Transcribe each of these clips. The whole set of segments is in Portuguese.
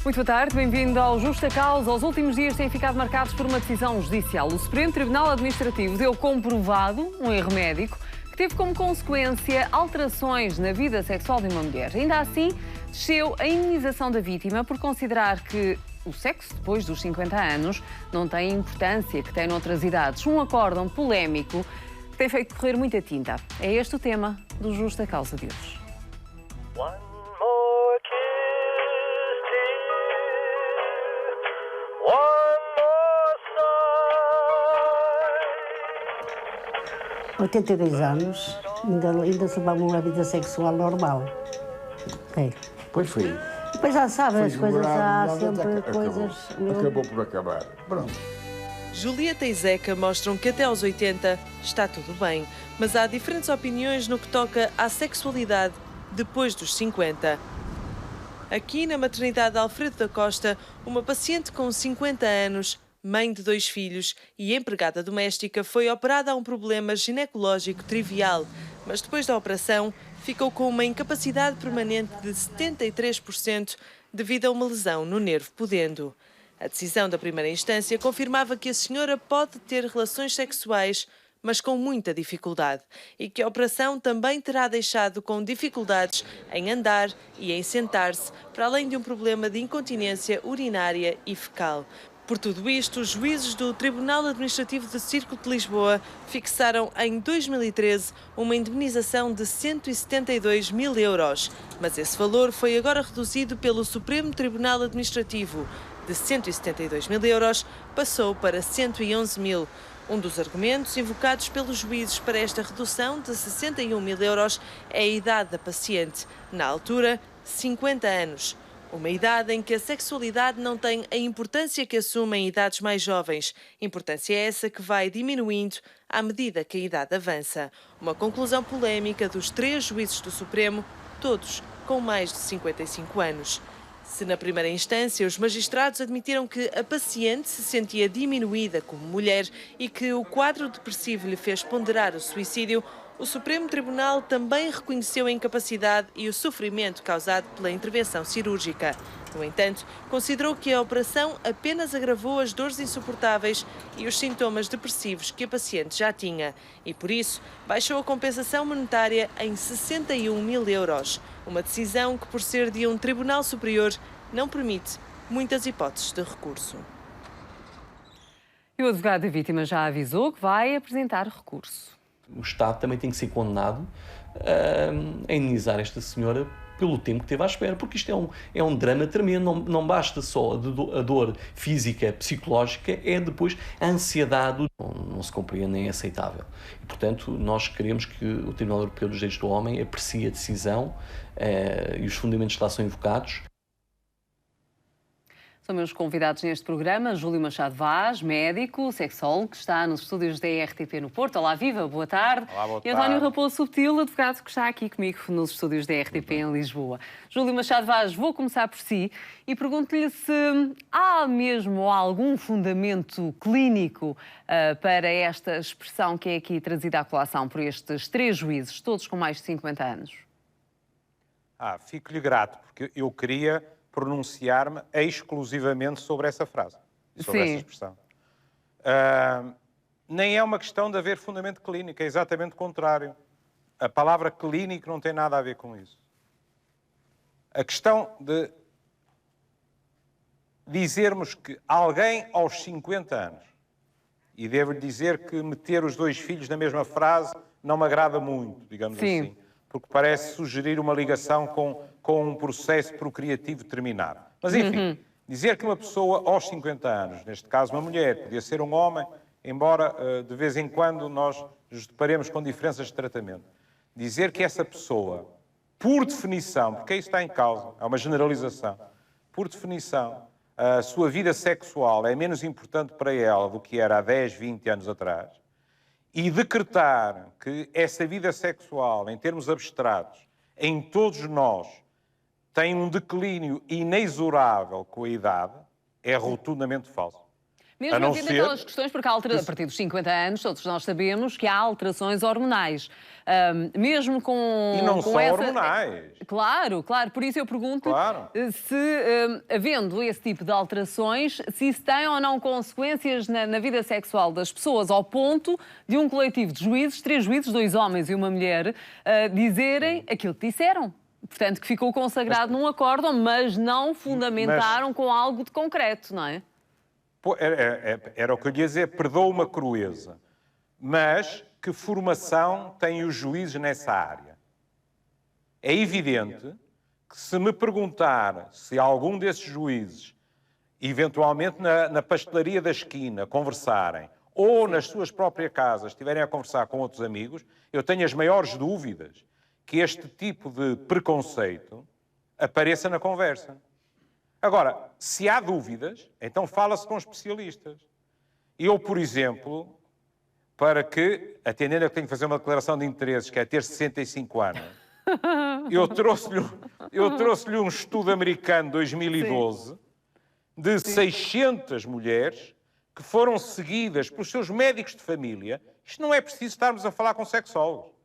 Muito boa tarde, bem-vindo ao Justa Causa. Os últimos dias têm ficado marcados por uma decisão judicial. O Supremo Tribunal Administrativo deu comprovado um erro médico que teve como consequência alterações na vida sexual de uma mulher. Ainda assim, desceu a indenização da vítima por considerar que o sexo depois dos 50 anos não tem a importância que tem noutras idades. Um acórdão polémico que tem feito correr muita tinta. É este o tema do Justa Causa de hoje. Há 82 anos, ainda se levava uma vida sexual normal. Okay. Pois foi. Depois já sabe, as coisas há sempre acabou. coisas... Acabou por acabar. Pronto. Julieta e Zeca mostram que até aos 80 está tudo bem, mas há diferentes opiniões no que toca à sexualidade depois dos 50. Aqui na maternidade Alfredo da Costa, uma paciente com 50 anos, mãe de 2 filhos e empregada doméstica, foi operada a um problema ginecológico trivial, mas depois da operação ficou com uma incapacidade permanente de 73% devido a uma lesão no nervo pudendo. A decisão da primeira instância confirmava que a senhora pode ter relações sexuais, mas com muita dificuldade, e que a operação também terá deixado com dificuldades em andar e em sentar-se, para além de um problema de incontinência urinária e fecal. Por tudo isto, os juízes do Tribunal Administrativo do Círculo de Lisboa fixaram em 2013 uma indemnização de 172 mil euros, mas esse valor foi agora reduzido pelo Supremo Tribunal Administrativo. De 172 mil euros passou para 111 mil. Um dos argumentos invocados pelos juízes para esta redução de 61 mil euros é a idade da paciente, na altura 50 anos. Uma idade em que a sexualidade não tem a importância que assume em idades mais jovens. Importância essa que vai diminuindo à medida que a idade avança. Uma conclusão polémica dos 3 juízes do Supremo, todos com mais de 55 anos. Se na primeira instância os magistrados admitiram que a paciente se sentia diminuída como mulher e que o quadro depressivo lhe fez ponderar o suicídio, o Supremo Tribunal também reconheceu a incapacidade e o sofrimento causado pela intervenção cirúrgica. No entanto, considerou que a operação apenas agravou as dores insuportáveis e os sintomas depressivos que a paciente já tinha e, por isso, baixou a compensação monetária em 61 mil euros. Uma decisão que, por ser de um tribunal superior, não permite muitas hipóteses de recurso. E o advogado da vítima já avisou que vai apresentar recurso. O Estado também tem que ser condenado a indenizar esta senhora pelo tempo que teve à espera, porque isto é um drama tremendo. Não basta só a dor física, psicológica, é depois a ansiedade. Não se compreende nem é aceitável. E, portanto, nós queremos que o Tribunal Europeu dos Direitos do Homem aprecie a decisão e os fundamentos que lá são invocados. São meus convidados neste programa, Júlio Machado Vaz, médico, sexólogo, que está nos estúdios da RTP no Porto. Olá, viva, boa tarde. Olá, boa E António tarde. Raposo Subtil, advogado, que está aqui comigo nos estúdios da RTP em Lisboa. Júlio Machado Vaz, vou começar por si e pergunto-lhe se há mesmo algum fundamento clínico para esta expressão que é aqui trazida à colação por estes 3 juízes, todos com mais de 50 anos. Fico-lhe grato, porque eu queria pronunciar-me exclusivamente sobre essa frase, sobre essa expressão. Nem é uma questão de haver fundamento clínico, é exatamente o contrário. A palavra clínico não tem nada a ver com isso. A questão de dizermos que alguém aos 50 anos, e devo-lhe dizer que meter os 2 filhos na mesma frase não me agrada muito, digamos assim, porque parece sugerir uma ligação com um processo procriativo terminado. Mas, enfim, dizer que uma pessoa aos 50 anos, neste caso uma mulher, podia ser um homem, embora de vez em quando nós nos deparemos com diferenças de tratamento, dizer que essa pessoa, por definição, porque isso está em causa, é uma generalização, por definição, a sua vida sexual é menos importante para ela do que era há 10, 20 anos atrás, e decretar que essa vida sexual, em termos abstratos, em todos nós, tem um declínio inexorável com a idade, é rotundamente falso. Mesmo havendo aquelas questões, porque a partir dos 50 anos, todos nós sabemos que há alterações hormonais. Mesmo com... E não com são essa... hormonais. Claro, claro. Por isso eu pergunto se, havendo esse tipo de alterações, se isso tem ou não consequências na vida sexual das pessoas, ao ponto de um coletivo de juízes, 3 juízes, 2 homens e uma mulher, dizerem aquilo que disseram. Portanto, que ficou consagrado num acórdão, mas não fundamentaram com algo de concreto, não é? Era o que eu lhe ia dizer, perdoa uma crueza. Mas que formação têm os juízes nessa área? É evidente que se me perguntar se algum desses juízes, eventualmente na pastelaria da esquina, conversarem, ou nas suas próprias casas estiverem a conversar com outros amigos, eu tenho as maiores dúvidas que este tipo de preconceito apareça na conversa. Agora, se há dúvidas, então fala-se com especialistas. Eu, por exemplo, para que, atendendo a que tenho que fazer uma declaração de interesses, que é ter 65 anos, eu trouxe-lhe um estudo americano de 2012 de 600 mulheres que foram seguidas pelos seus médicos de família. Isto não é preciso estarmos a falar com sexólogos.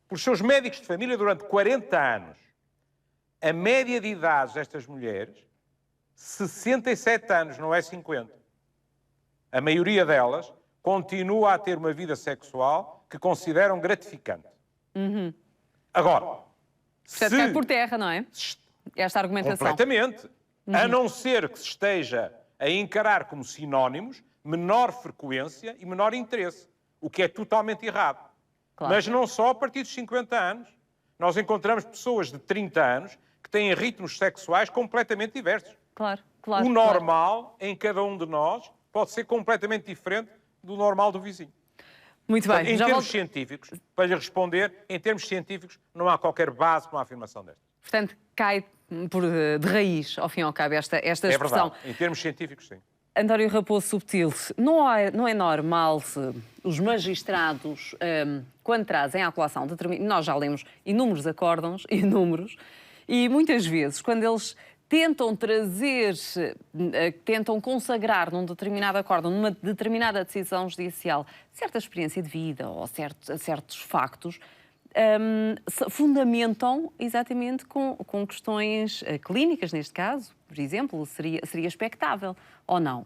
Pelos seus médicos de família durante 40 anos. A média de idade destas mulheres, 67 anos, não é 50. A maioria delas continua a ter uma vida sexual que consideram gratificante. Agora, portanto, cai por terra, não é? Esta argumentação. Completamente. A não ser que se esteja a encarar como sinónimos menor frequência e menor interesse, o que é totalmente errado. Claro. Mas não só a partir dos 50 anos. Nós encontramos pessoas de 30 anos que têm ritmos sexuais completamente diversos. Claro. O normal em cada um de nós pode ser completamente diferente do normal do vizinho. Muito bem. Portanto, em termos científicos, para lhe responder, em termos científicos, não há qualquer base para uma afirmação desta. Portanto, cai de raiz, ao fim e ao cabo, esta expressão. É verdade. Em termos científicos, sim. António Raposo Subtil, não é normal se os magistrados, quando trazem à colação, nós já lemos inúmeros acórdãos, e muitas vezes, quando eles tentam consagrar num determinado acórdão, numa determinada decisão judicial, certa experiência de vida ou certos factos, fundamentam exatamente com questões clínicas, neste caso, por exemplo, seria expectável ou não?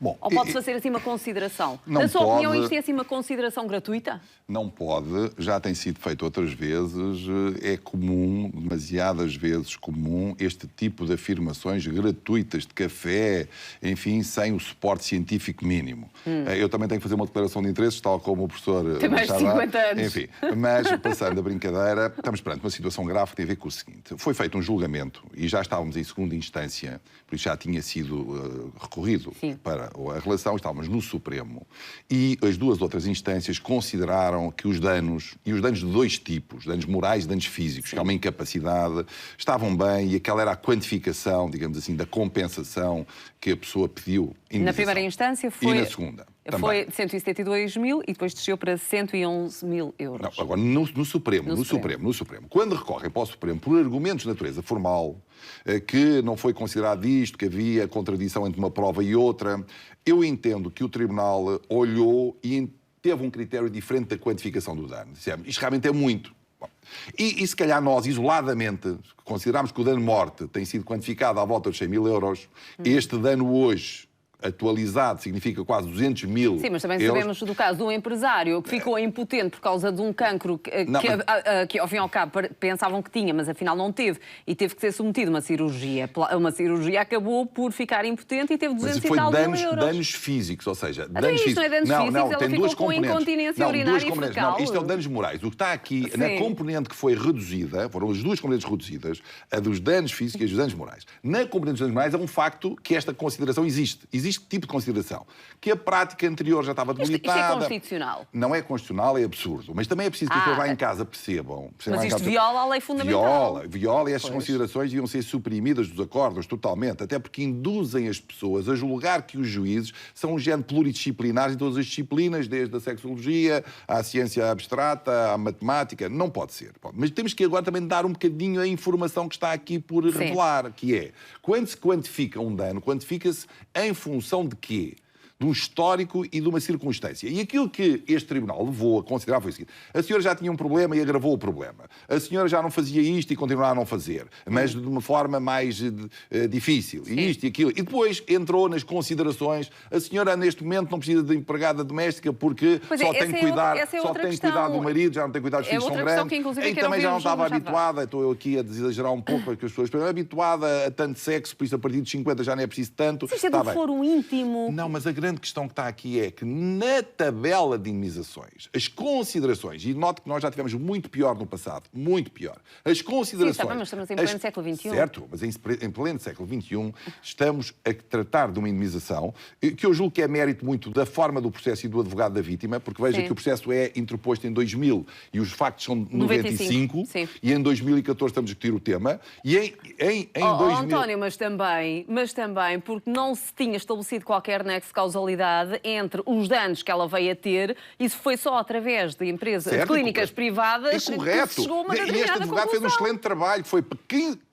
Bom, ou pode-se fazer assim uma consideração? Na sua opinião, isto é assim uma consideração gratuita? Não pode, já tem sido feito outras vezes, é comum, demasiadas vezes comum, este tipo de afirmações gratuitas de café, enfim, sem o suporte científico mínimo. Eu também tenho que fazer uma declaração de interesses, tal como o professor... Tem mais de 50 anos. Enfim, mas passando a brincadeira, estamos perante uma situação grave que tem a ver com o seguinte. Foi feito um julgamento e já estávamos em segunda instância, por isso já tinha sido recorrido para a relação, estávamos no Supremo, e as 2 outras instâncias consideraram que os danos, e os danos de 2 tipos, danos morais e danos físicos, que é uma incapacidade, estavam bem, e aquela era a quantificação, digamos assim, da compensação que a pessoa pediu. Na primeira instância foi... E na segunda. Foi 172 mil e depois desceu para 111 mil euros. Não, agora, no Supremo. Quando recorrem para o Supremo por argumentos de natureza formal, que não foi considerado isto, que havia contradição entre uma prova e outra, eu entendo que o Tribunal olhou e teve um critério diferente da quantificação do dano. Isto realmente é muito. Bom, e se calhar nós, isoladamente, consideramos que o dano-morte tem sido quantificado à volta de 100 mil euros, este dano hoje, atualizado, significa quase 200 mil. Sim, mas também euros. sabemos do caso de um empresário que ficou impotente por causa de um cancro que ao fim e ao cabo pensavam que tinha, mas afinal não teve, e teve que ser submetido a uma cirurgia. Uma cirurgia acabou por ficar impotente e teve 200 e tal mil euros. Danos físicos, ou seja... Danos físicos. Não é danos físicos, ela tem ficou 2 com componentes. incontinência urinária e fecal. Isto é o danos morais. O que está aqui, na componente que foi reduzida, foram as 2 componentes reduzidas, a dos danos físicos e a dos danos morais. Na componente dos danos morais é um facto que esta consideração existe. Existe que tipo de consideração? Que a prática anterior já estava debilitada. Isto é constitucional? Não é constitucional, é absurdo. Mas também é preciso que as pessoas lá em casa percebam. Mas isto viola a lei fundamental. Viola e estas considerações deviam ser suprimidas dos acordos totalmente, até porque induzem as pessoas a julgar que os juízes são um género pluridisciplinares em todas as disciplinas, desde a sexologia, à ciência abstrata, à matemática. Não pode ser. Mas temos que agora também dar um bocadinho a informação que está aqui por revelar, que é, quando se quantifica um dano, quantifica-se em função função de quê? De um histórico e de uma circunstância. E aquilo que este tribunal levou a considerar foi o seguinte: a senhora já tinha um problema e agravou o problema. A senhora já não fazia isto e continuava a não fazer, mas de uma forma mais difícil. E isto e aquilo. E depois entrou nas considerações: a senhora neste momento não precisa de empregada doméstica porque só tem que cuidar do marido, já não tem que cuidar dos filhos, são grandes. E também já não estava habituada, estou eu aqui a exagerar um pouco para que as pessoas pensem, habituada a tanto sexo, por isso a partir dos 50 já não é preciso tanto. Se isto é do foro íntimo. Não, mas a grande questão que está aqui é que na tabela de indemnizações, as considerações, e note que nós já tivemos muito pior no passado, muito pior, as considerações... Sim, mas estamos em pleno século XXI. Certo, mas em pleno século XXI estamos a tratar de uma indemnização que eu julgo que é mérito muito da forma do processo e do advogado da vítima, porque veja que o processo é interposto em 2000 e os factos são de 95 e em 2014 estamos a discutir o tema e em 2000... António, mas também porque não se tinha estabelecido qualquer nexo de causalidade entre os danos que ela veio a ter, isso foi só através de empresas, de clínicas privadas, que se chegou a uma determinada conclusão. E este advogado fez um excelente trabalho, foi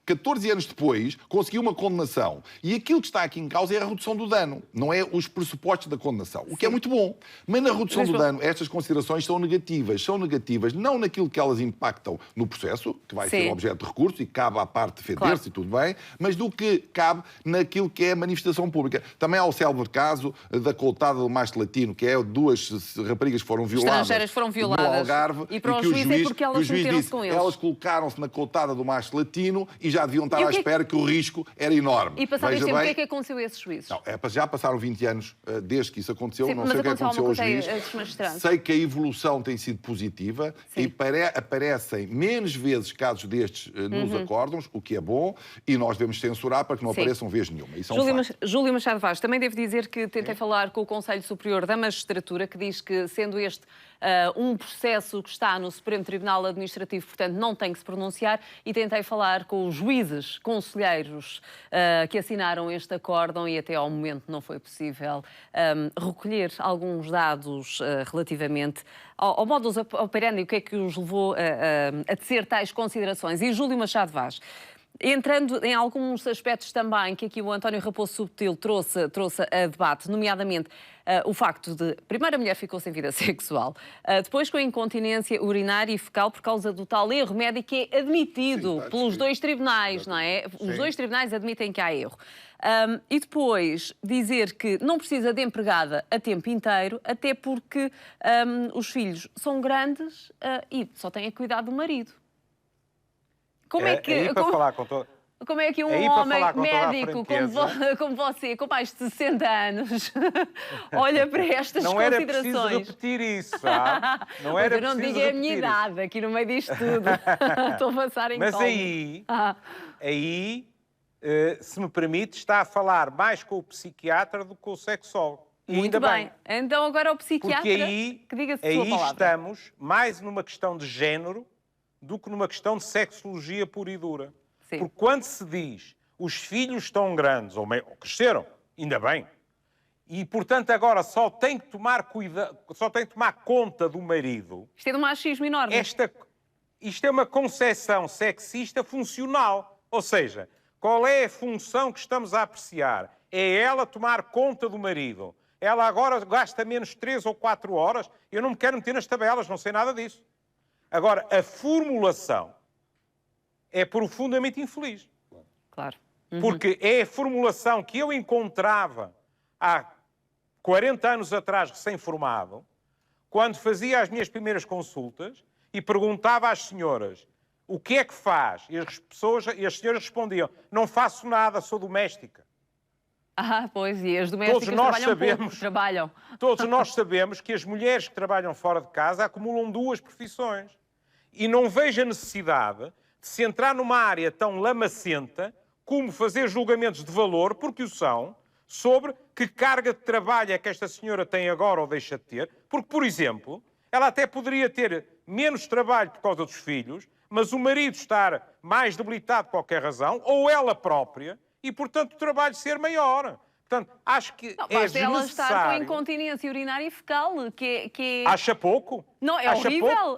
14 anos depois, conseguiu uma condenação. E aquilo que está aqui em causa é a redução do dano, não é os pressupostos da condenação, o que é muito bom. Mas na redução do dano, estas considerações são negativas. São negativas não naquilo que elas impactam no processo, que vai ser objeto de recurso e cabe à parte defender-se e tudo bem, mas do que cabe naquilo que é a manifestação pública. Também há o célebre caso da coltada do Mastro Latino, que é duas raparigas que foram violadas. Estrangeiras foram violadas. No Algarve. E para o juiz é porque elas meteram-se com eles. Elas colocaram-se na coltada do Mastro Latino e já deviam estar à espera que o risco era enorme. E passado este tempo, o que é que aconteceu a esses juízes? Não, já passaram 20 anos desde que isso aconteceu, Sim, não sei o que aconteceu aos juízes. Sei que a evolução tem sido positiva e aparecem menos vezes casos destes nos acórdãos, o que é bom, e nós devemos censurar para que não apareçam vez nenhuma. Isso é um facto. Júlio Machado Vaz, também devo dizer que tentei falar com o Conselho Superior da Magistratura, que diz que, sendo este um processo que está no Supremo Tribunal Administrativo, portanto, não tem que se pronunciar, e tentei falar com os juízes conselheiros que assinaram este acórdão e até ao momento não foi possível recolher alguns dados relativamente ao modus operandi, o que é que os levou a tecer tais considerações. E Júlio Machado Vaz, entrando em alguns aspectos também que aqui o António Raposo Subtil trouxe a debate, nomeadamente o facto de, primeiro, a mulher ficou sem vida sexual, depois com a incontinência urinária e fecal por causa do tal erro médico que é admitido pelos dois tribunais, não é? Os dois tribunais admitem que há erro. E depois dizer que não precisa de empregada a tempo inteiro, até porque os filhos são grandes e só têm a cuidar do marido. Como é que... Como é que um homem médico como você, com mais de 60 anos, olha para estas considerações? Não era preciso repetir isso, sabe? Não era preciso repetir isso. Eu não digo a minha idade, aqui no meio disto tudo. Estou a passar em Mas aí, se me permite, está a falar mais com o psiquiatra do que com o sexólogo. Muito bem. Então agora o psiquiatra, que diga-se a sua palavra. Aí estamos mais numa questão de género do que numa questão de sexologia pura e dura. Sim. Porque quando se diz os filhos estão grandes, ou cresceram, ainda bem, e portanto agora só tem que tomar conta do marido... Isto é de um machismo enorme. Isto é uma concepção sexista funcional. Ou seja, qual é a função que estamos a apreciar? É ela tomar conta do marido. Ela agora gasta menos 3 ou 4 horas. Eu não me quero meter nas tabelas, não sei nada disso. Agora, a formulação é profundamente infeliz. Claro. Porque é a formulação que eu encontrava há 40 anos atrás, recém-formado, quando fazia as minhas primeiras consultas e perguntava às senhoras o que é que faz? E as senhoras respondiam, não faço nada, sou doméstica. Pois, e as domésticas trabalham. Todos nós sabemos que as mulheres que trabalham fora de casa acumulam 2 profissões. E não vejo a necessidade de se entrar numa área tão lamacenta como fazer julgamentos de valor, porque o são, sobre que carga de trabalho é que esta senhora tem agora ou deixa de ter. Porque, por exemplo, ela até poderia ter menos trabalho por causa dos filhos, mas o marido estar mais debilitado por qualquer razão, ou ela própria, e, portanto, o trabalho ser maior. Portanto, acho que é desnecessário... ela estar com incontinência urinária e fecal, que é... Acha pouco? Não, é horrível,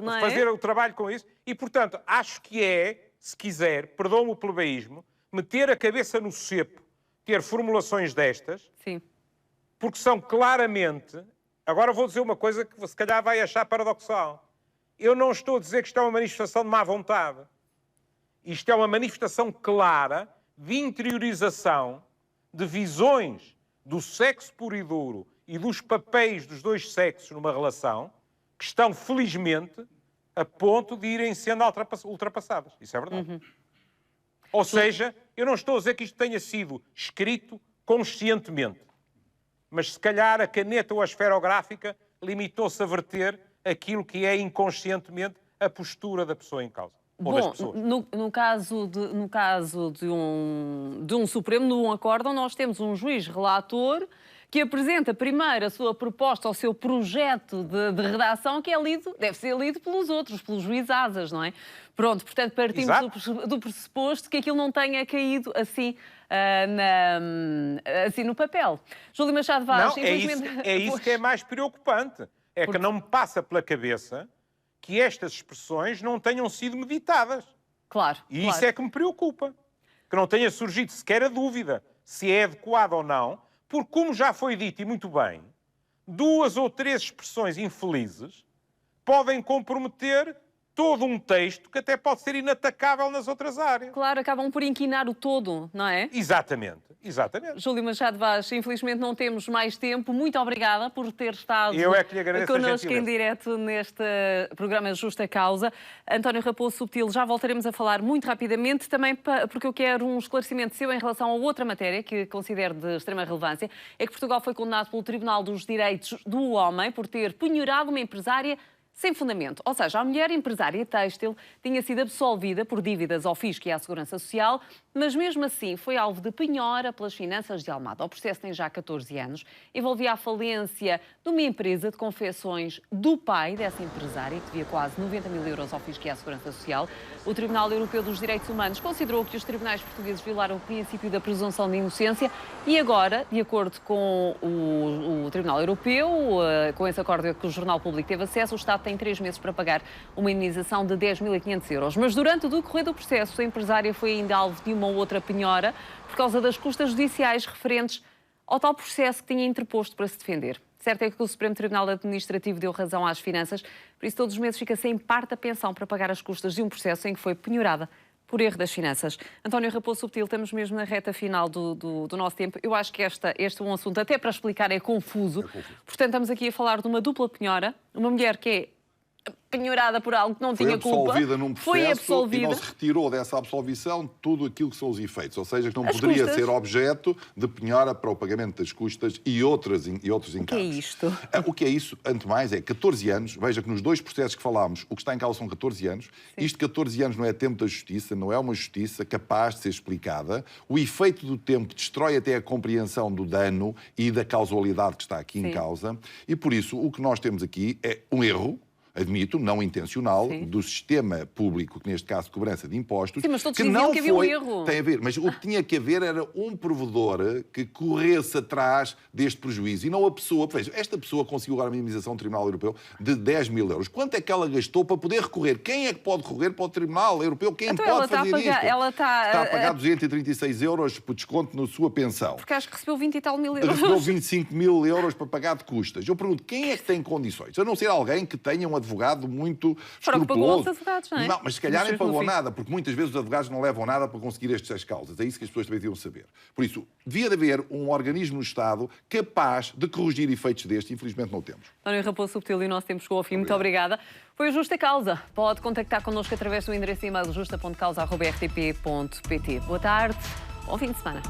não é? Fazer o trabalho com isso. E, portanto, acho que se quiser, perdoa-me o plebeísmo, meter a cabeça no cepo ter formulações destas, Sim. porque são claramente... Agora vou dizer uma coisa que se calhar vai achar paradoxal. Eu não estou a dizer que isto é uma manifestação de má vontade. Isto é uma manifestação clara de interiorização de visões do sexo puro e duro e dos papéis dos dois sexos numa relação que estão, felizmente, a ponto de irem sendo ultrapassadas. Isso é verdade. Ou seja, eu não estou a dizer que isto tenha sido escrito conscientemente, mas se calhar a caneta ou a esferográfica limitou-se a verter aquilo que é inconscientemente a postura da pessoa em causa. Bom, no caso de um Supremo, de um acórdão, nós temos um juiz relator que apresenta primeiro a sua proposta, o seu projeto de redação, que é lido, deve ser lido pelos outros, pelos juizasas, não é? Pronto, portanto, partimos do pressuposto que aquilo não tenha caído assim, assim no papel. Júlio Machado Vaz, não, é isso que é mais preocupante. É que não me passa pela cabeça que estas expressões não tenham sido meditadas. Claro. E isso é que me preocupa. Que não tenha surgido sequer a dúvida se é adequado ou não, porque, como já foi dito e muito bem, 2 ou 3 expressões infelizes podem comprometer todo um texto que até pode ser inatacável nas outras áreas. Claro, acabam por inquinar o todo, não é? Exatamente, exatamente. Júlio Machado Vaz, infelizmente não temos mais tempo. Muito obrigada por ter estado connosco em direto neste programa Justa Causa. António Raposo Subtil, já voltaremos a falar muito rapidamente, também porque eu quero um esclarecimento seu em relação a outra matéria que considero de extrema relevância. É que Portugal foi condenado pelo Tribunal dos Direitos do Homem por ter penhorado uma empresária sem fundamento. Ou seja, a mulher empresária têxtil tinha sido absolvida por dívidas ao Fisco e à Segurança Social, mas mesmo assim foi alvo de penhora pelas finanças de Almada. O processo tem já 14 anos. Envolvia a falência de uma empresa de confecções do pai dessa empresária, que devia quase 90 mil euros ao Fisco e à Segurança Social. O Tribunal Europeu dos Direitos Humanos considerou que os tribunais portugueses violaram o princípio da presunção de inocência e agora, de acordo com o Tribunal Europeu, com esse acordo que o Jornal Público teve acesso, o Estado tem 3 meses para pagar uma indenização de 10.500 euros. Mas durante o decorrer do processo, a empresária foi ainda alvo de uma ou outra penhora por causa das custas judiciais referentes ao tal processo que tinha interposto para se defender. Certo é que o Supremo Tribunal Administrativo deu razão às finanças, por isso todos os meses fica sem parte a pensão para pagar as custas de um processo em que foi penhorada por erro das finanças. António Raposo Subtil, estamos mesmo na reta final do nosso tempo. Eu acho que este é um assunto, até para explicar, é confuso. Portanto, estamos aqui a falar de uma dupla penhora, uma mulher que é penhorada por algo que não tinha culpa. Foi absolvida e não se retirou dessa absolvição tudo aquilo que são os efeitos. Ou seja, que não poderia ser objeto de penhora para o pagamento das custas e outros encargos. O que é isto? O que é isso, antes mais, é 14 anos. Veja que nos 2 processos que falámos, o que está em causa são 14 anos. Sim. Isto 14 anos não é tempo da justiça, não é uma justiça capaz de ser explicada. O efeito do tempo destrói até a compreensão do dano e da causalidade que está aqui em causa. E por isso, o que nós temos aqui é um erro, admito, não intencional, do sistema público, que neste caso cobrança de impostos, sim, mas todos que não que havia foi... um erro. Tem a ver, mas o que tinha que haver era um provedor que corresse atrás deste prejuízo e não a pessoa. Veja, esta pessoa conseguiu agora uma indenização do Tribunal Europeu de 10 mil euros. Quanto é que ela gastou para poder recorrer? Quem é que pode recorrer para o Tribunal Europeu? Quem então pode fazer isto? Ela está a pagar 236 euros por desconto na sua pensão. Porque acho que recebeu 20 e tal mil euros. Recebeu 25 mil euros para pagar de custas. Eu pergunto, quem é que tem condições? A não ser alguém que tenha um advogado muito foram que pagou aos advogados, não é? Não, mas se calhar nem pagou nada, porque muitas vezes os advogados não levam nada para conseguir estas causas. É isso que as pessoas também deviam saber. Por isso, devia de haver um organismo no Estado capaz de corrigir efeitos destes. Infelizmente não temos. António Raposo Subtil, e o nosso tempo chegou ao fim. Muito obrigada. Foi o Justa Causa. Pode contactar connosco através do endereço e-mail justa.causa@rtp.pt. Boa tarde, bom fim de semana.